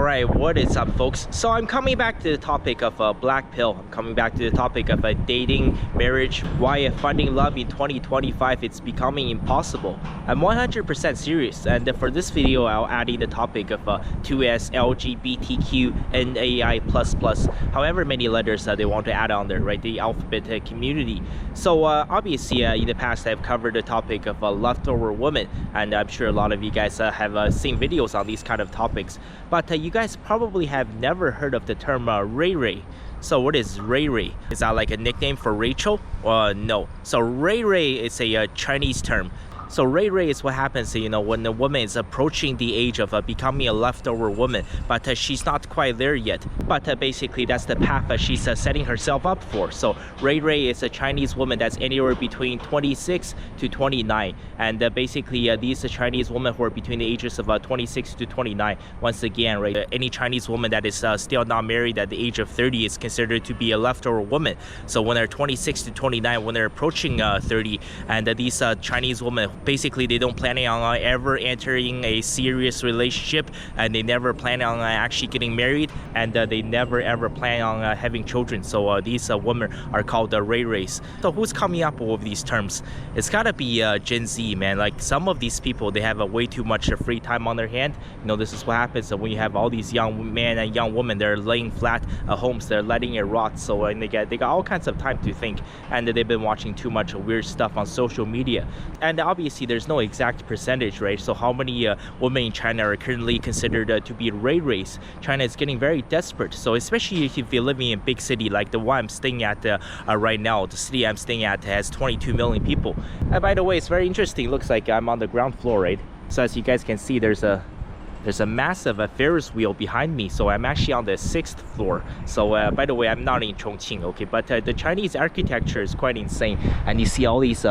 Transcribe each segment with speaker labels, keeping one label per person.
Speaker 1: Alright, what is up folks? So I'm coming back to the topic of black pill. I'm coming back to the topic of dating, marriage, why finding love in 2025 it's becoming impossible. I'm 100% serious, and for this video I'll add in the topic of 2S, LGBTQ, and AI++, however many letters they want to add on there, right? The alphabet community. So obviously in the past I've covered the topic of leftover women, and I'm sure a lot of you guys have seen videos on these kind of topics. But you guys probably have never heard of the term Ray Ray. So what is Ray Ray? Is that like a nickname for Rachel? No. So Ray Ray is a Chinese term. So Ray Ray is what happens, when a woman is approaching the age of becoming a leftover woman, but she's not quite there yet. But basically that's the path that she's setting herself up for. So Ray Ray is a Chinese woman that's anywhere between 26 to 29. And basically these Chinese women who are between the ages of 26 to 29, once again, right, any Chinese woman that is still not married at the age of 30 is considered to be a leftover woman. So when they're 26 to 29, when they're approaching 30, and these Chinese women, basically they don't plan on ever entering a serious relationship, and they never plan on actually getting married, and they never ever plan on having children. So these women are called the Ray Rays. So who's coming up with these terms? It's gotta be Gen Z, man. Like some of these people, they have way too much free time on their hand. This is what happens when you have all these young men and young women. They're laying flat homes, they're letting it rot. So and they got all kinds of time to think, and they've been watching too much weird stuff on social media. And obviously there's no exact percentage, right? So how many women in China are currently considered to be Ray Rays? China is getting very desperate. So especially if you're living in a big city like the one I'm staying at right now, the city I'm staying at has 22 million people. And by the way, it's very interesting. Looks like I'm on the ground floor, right? So as you guys can see, there's a massive Ferris wheel behind me. So I'm actually on the 6th floor. So by the way, I'm not in Chongqing, okay? But the Chinese architecture is quite insane, and you see all these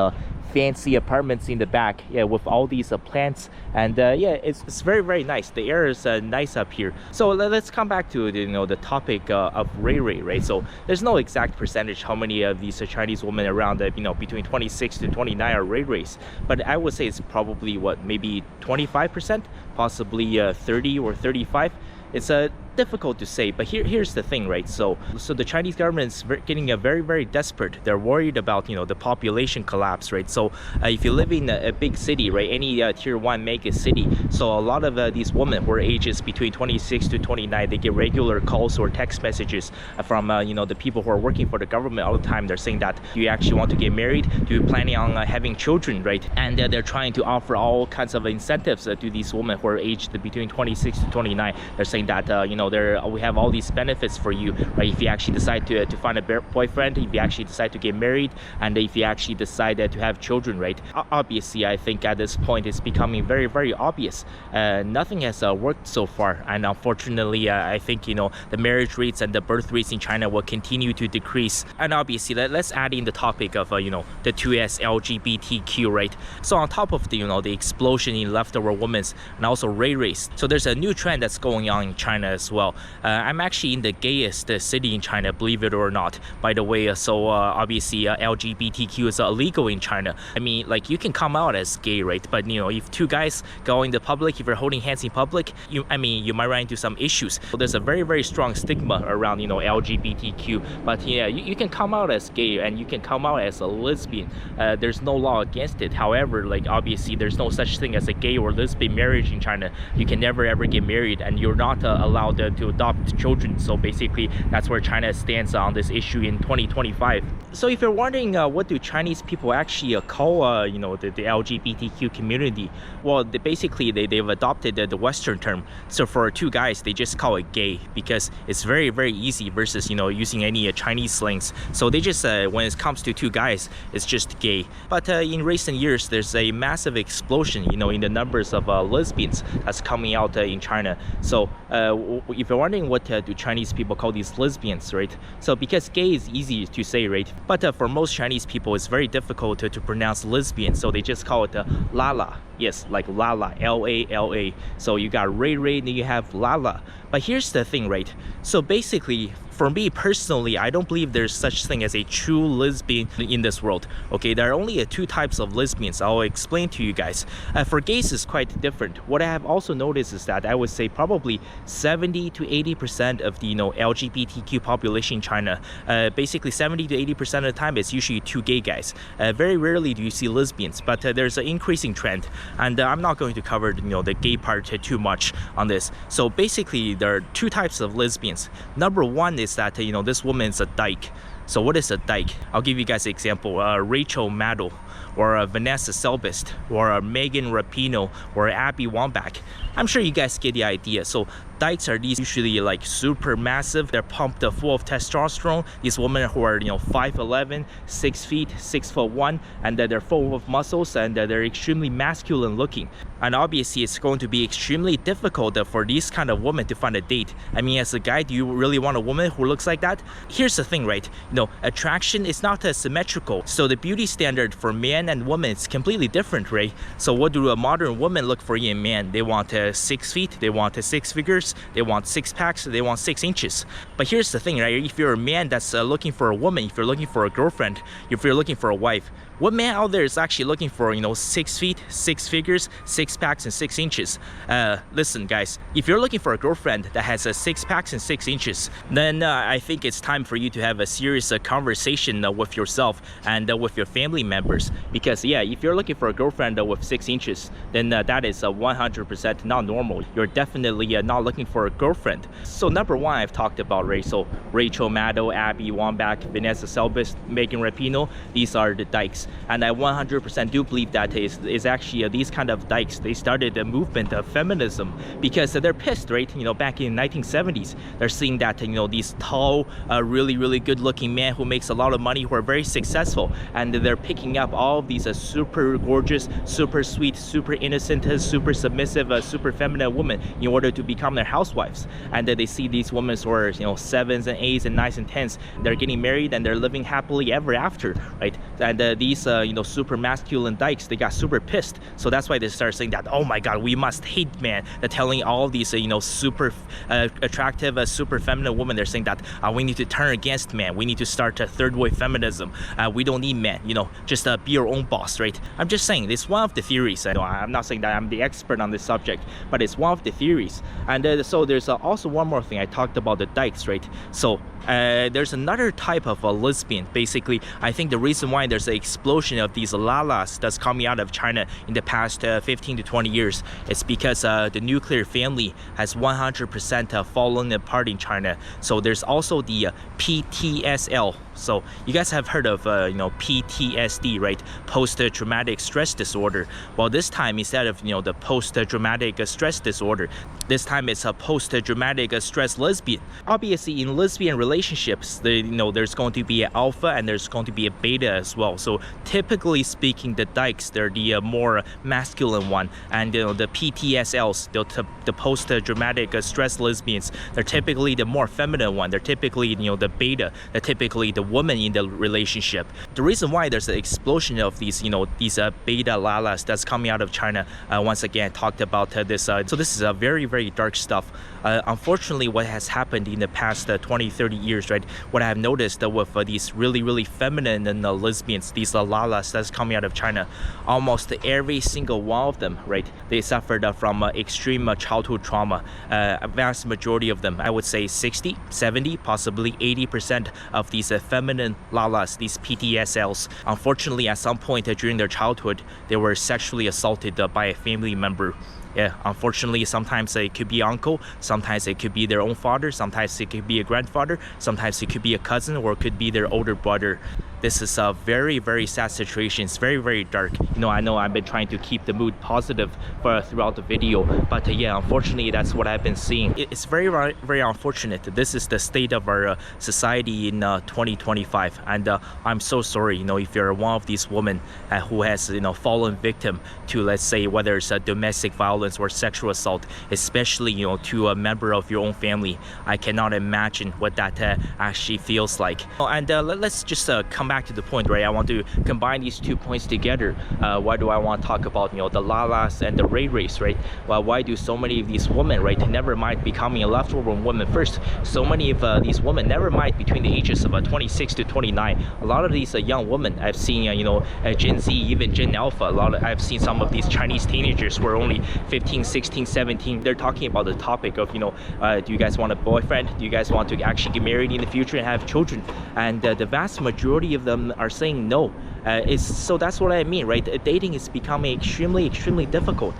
Speaker 1: fancy apartments in the back, with all these plants, and it's very, very nice. The air is nice up here. So let's come back to the topic of Ray Ray, right? So there's no exact percentage how many of these Chinese women around between 26 to 29 are Ray Rays, but I would say it's probably maybe 25%, possibly 30 or 35. It's difficult to say, but here's the thing, right? So the Chinese government is getting very, very desperate. They're worried about the population collapse, right? So if you live in a big city, right, any tier 1 mega city, so a lot of these women who are ages between 26 to 29, they get regular calls or text messages from the people who are working for the government all the time. They're saying that, do you actually want to get married? Do you planning on having children, right? And they're trying to offer all kinds of incentives to these women who are aged between 26 to 29. They're saying that we have all these benefits for you, right? If you actually decide to find a boyfriend, if you actually decide to get married, and if you actually decide to have children, right? Obviously, I think at this point it's becoming very, very obvious. Nothing has worked so far, and unfortunately, I think the marriage rates and the birth rates in China will continue to decrease. And obviously, let's add in the topic of the 2S LGBTQ, right? So on top of the explosion in leftover women and also Ray Rays, so there's a new trend that's going on in China as well. I'm actually in the gayest city in China, believe it or not, by the way. So obviously LGBTQ is illegal in China. I mean, like, you can come out as gay, right? But if two guys go in the public, if you're holding hands in public, you might run into some issues. So there's a very, very strong stigma around LGBTQ. But yeah, you can come out as gay, and you can come out as a lesbian. There's no law against it. However, like, obviously there's no such thing as a gay or lesbian marriage in China. You can never ever get married, and you're not allowed to adopt children. So basically that's where China stands on this issue in 2025. So if you're wondering what do Chinese people actually call the LGBTQ community, well, they've adopted the Western term. So for two guys, they just call it gay, because it's very, very easy versus using any Chinese slangs. So they just when it comes to two guys, it's just gay. But in recent years, there's a massive explosion in the numbers of lesbians that's coming out in China. So if you're wondering what do Chinese people call these lesbians, right? So because gay is easy to say, right? But for most Chinese people, it's very difficult to pronounce lesbian, so they just call it lala. Yes, like Lala, L-A-L-A. So you got Ray Ray, then you have Lala. But here's the thing, right? So basically, for me personally, I don't believe there's such thing as a true lesbian in this world. Okay, there are only two types of lesbians. I'll explain to you guys. For gays, it's quite different. What I have also noticed is that I would say probably 70 to 80% of the LGBTQ population in China, basically 70 to 80% of the time, it's usually two gay guys. Very rarely do you see lesbians, but there's an increasing trend. And I'm not going to cover the gay part too much on this. So basically, there are two types of lesbians. Number one is that this woman is a dyke. So what is a dyke? I'll give you guys an example. Rachel Maddow, or Vanessa Selbst, or Megan Rapinoe, or Abby Wambach. I'm sure you guys get the idea. So dykes are these usually like super massive. They're pumped full of testosterone. These women who are 5'11", 6 feet, 6'1", and they're full of muscles, and they're extremely masculine looking. And obviously, it's going to be extremely difficult for these kind of women to find a date. I mean, as a guy, do you really want a woman who looks like that? Here's the thing, right? Attraction is not symmetrical. So the beauty standard for men and women is completely different, right? So what do a modern woman look for in a man? They want 6 feet, they want 6 figures, they want 6 packs, they want 6 inches. But here's the thing, right? If you're a man that's looking for a woman, if you're looking for a girlfriend, if you're looking for a wife, what man out there is actually looking for 6 feet, 6 figures, 6 packs, and 6 inches? Listen, guys, if you're looking for a girlfriend that has 6 packs and 6 inches, then I think it's time for you to have a serious conversation with yourself and with your family members. Because yeah, if you're looking for a girlfriend with 6 inches, then that is 100% not normal. You're definitely not looking for a girlfriend. So number one, I've talked about, right? So Rachel Maddow, Abby Wambach, Vanessa Selbst, Megan Rapinoe, these are the dykes. And I 100% do believe that is actually these kind of dykes, they started a movement of feminism because they're pissed, right? Back in the 1970s, they're seeing that these tall, really good looking men who makes a lot of money, who are very successful, and they're picking up all of these super gorgeous, super sweet, super innocent, super submissive, super feminine women in order to become their housewives. And they see these women who are 7s and 8s and 9s and 10s, they're getting married and they're living happily ever after, right? And these super masculine dykes, they got super pissed. So that's why they start saying that, oh my god, we must hate men. They're telling all of these super attractive, super feminine women, they're saying that we need to turn against men. We need to start a third wave feminism. We don't need men, just be your own boss, right? I'm just saying, it's one of the theories. I'm not saying that I'm the expert on this subject, but it's one of the theories. And so there's also one more thing. I talked about the dykes, right? So there's another type of a lesbian. Basically, I think the reason why there's an explosion of these lalas that's coming out of China in the past 15 to 20 years is because the nuclear family has 100% fallen apart in China. So there's also the PTSL. So you guys have heard of PTSD, right? Post-traumatic stress disorder. Well, this time, instead of the post-traumatic stress disorder, this time it's a post-traumatic stress lesbian. Obviously, in lesbian relationships, there's going to be an alpha and there's going to be a beta as well. So typically speaking, the dykes, they're the more masculine one, and the PTSLs, the post-traumatic stress lesbians, they're typically the more feminine one. They're typically the beta. They're typically the woman in the relationship. The reason why there's an explosion of these beta lalas that's coming out of China, once again, I talked about this. So this is a very dark stuff. Unfortunately, what has happened in the past 20-30 years, right? What I have noticed with these really feminine and lesbians, these lalas that's coming out of China, almost every single one of them, right? They suffered from extreme childhood trauma. A vast majority of them, I would say 60, 70, possibly 80% of these feminine lalas, these PTSLs, unfortunately, at some point during their childhood, they were sexually assaulted by a family member. Yeah, unfortunately, sometimes it could be uncle, sometimes it could be their own father, sometimes it could be a grandfather, sometimes it could be a cousin, or it could be their older brother. This is a very sad situation. It's very dark. I know I've been trying to keep the mood positive throughout the video, but yeah, unfortunately, that's what I've been seeing. It's very unfortunate. This is the state of our society in 2025, and I'm so sorry, if you're one of these women who has fallen victim to, let's say, whether it's domestic violence or sexual assault, especially to a member of your own family. I cannot imagine what that actually feels like. And let's just come back back to the point, right? I want to combine these 2 points together. Why do I want to talk about, the Lalas and the Ray Race, right? Well, why do so many of these women, right, never mind becoming a leftover woman first? So many of these women never mind between the ages of 26 to 29. A lot of these young women, I've seen, Gen Z, even Gen Alpha. I've seen some of these Chinese teenagers who are only 15, 16, 17. They're talking about the topic of, do you guys want a boyfriend? Do you guys want to actually get married in the future and have children? And the vast majority of them are saying no. So that's what I mean, right? Dating is becoming extremely difficult,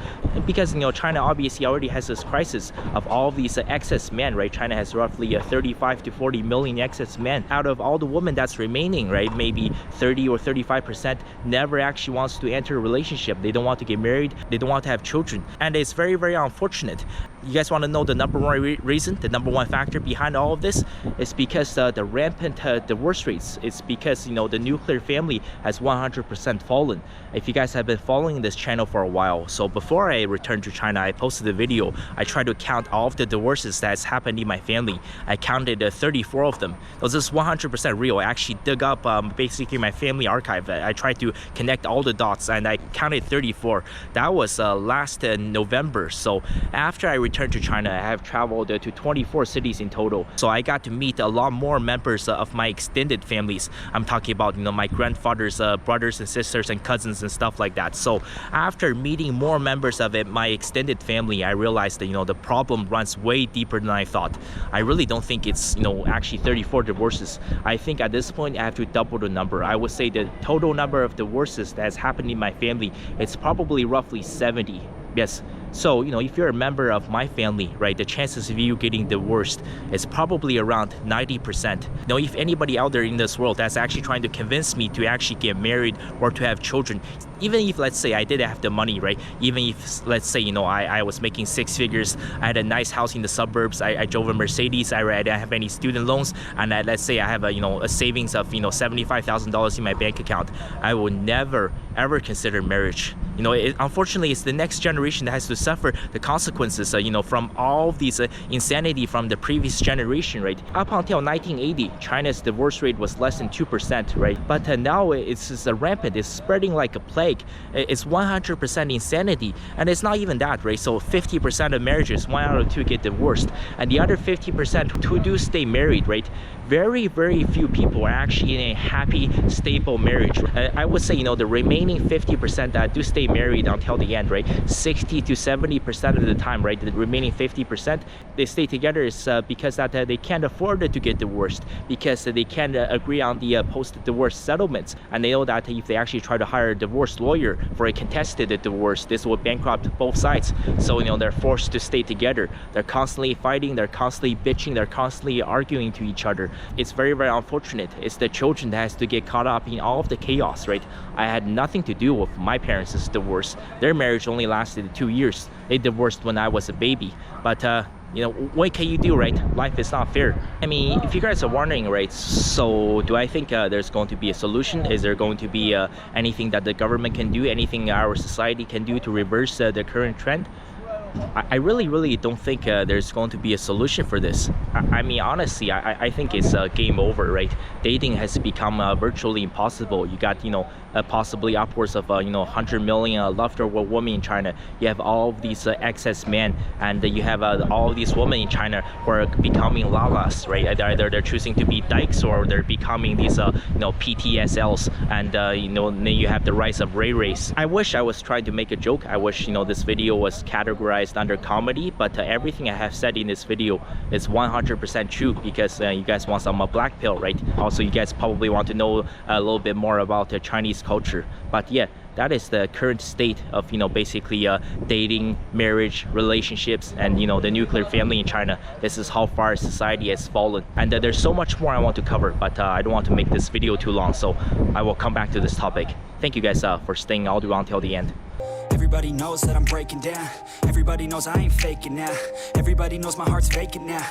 Speaker 1: because China obviously already has this crisis of all of these excess men, right? China has roughly 35 to 40 million excess men. Out of all the women that's remaining, right, maybe 30 or 35% never actually wants to enter a relationship. They don't want to get married. They don't want to have children, and it's very unfortunate. You guys want to know the number one reason, the number one factor behind all of this? Is because the rampant divorce rates. It's because the nuclear family has 100% fallen. If you guys have been following this channel for a while, so before I returned to China, I posted a video. I tried to count all of the divorces that's happened in my family. I counted 34 of them. This is 100% real. I actually dug up basically my family archive. I tried to connect all the dots, and I counted 34. That was last November. So after I returned to China, I have traveled to 24 cities in total. So I got to meet a lot more members of my extended families. I'm talking about my grandfather's brothers and sisters and cousins and stuff like that. So after meeting more members of my extended family, I realized that the problem runs way deeper than I thought. I really don't think it's actually 34 divorces. I think at this point I have to double the number. I would say the total number of divorces that has happened in my family, it's probably roughly 70. Yes. So, if you're a member of my family, right, the chances of you getting divorced is probably around 90%. If anybody out there in this world that's actually trying to convince me to actually get married or to have children, even if, let's say, I didn't have the money, right, even if, let's say, I was making 6 figures, I had a nice house in the suburbs, I drove a Mercedes, I didn't have any student loans, and let's say I have a savings of, $75,000 in my bank account, I will never, ever consider marriage. Unfortunately, it's the next generation that has to suffer the consequences, from all of these insanity from the previous generation, right? Up until 1980, China's divorce rate was less than 2%, right? But now it's just rampant. It's spreading like a plague. It's 100% insanity, and it's not even that, right? So 50% of marriages, 1 out of 2 get divorced, and the other 50% who do stay married, right? Very few people are actually in a happy, stable marriage. I would say, the remaining 50% that do stay married until the end, right? 60 to 70% of the time, right? The remaining 50%, they stay together is because that they can't afford to get divorced, because they can't agree on the post-divorce settlements, and they know that if they actually try to hire a divorce lawyer for a contested divorce, this will bankrupt both sides. So they're forced to stay together. They're constantly fighting, they're constantly bitching, they're constantly arguing to each other. It's very unfortunate. It's the children that has to get caught up in all of the chaos, right? I had nothing to do with my parents' divorce. Their marriage only lasted 2 years. They divorced when I was a baby. But what can you do, right? Life is not fair. I mean, if you guys are wondering, right, so do I think there's going to be a solution? Is there going to be anything that the government can do, anything our society can do to reverse the current trend? I really don't think there's going to be a solution for this. I mean, honestly, I think it's game over, right? Dating has become virtually impossible. You got, possibly upwards of 100 million leftover women in China. You have all of these excess men, and you have all of these women in China who are becoming lalas, right? Either they're choosing to be dikes, or they're becoming these PTSLs, and then you have the rise of Ray Race. I wish I was trying to make a joke. I wish this video was categorized under comedy, but everything I have said in this video is 100% true, because you guys want some black pill, right? Also, you guys probably want to know a little bit more about the Chinese culture. But yeah, that is the current state of basically dating, marriage, relationships, and the nuclear family in China. This is how far society has fallen, and there's so much more I want to cover, but I don't want to make this video too long, so I will come back to this topic. Thank you guys for staying all the way until the end.
Speaker 2: Everybody knows that I'm breaking down. Everybody knows I ain't faking now. Everybody knows my heart's vacant now.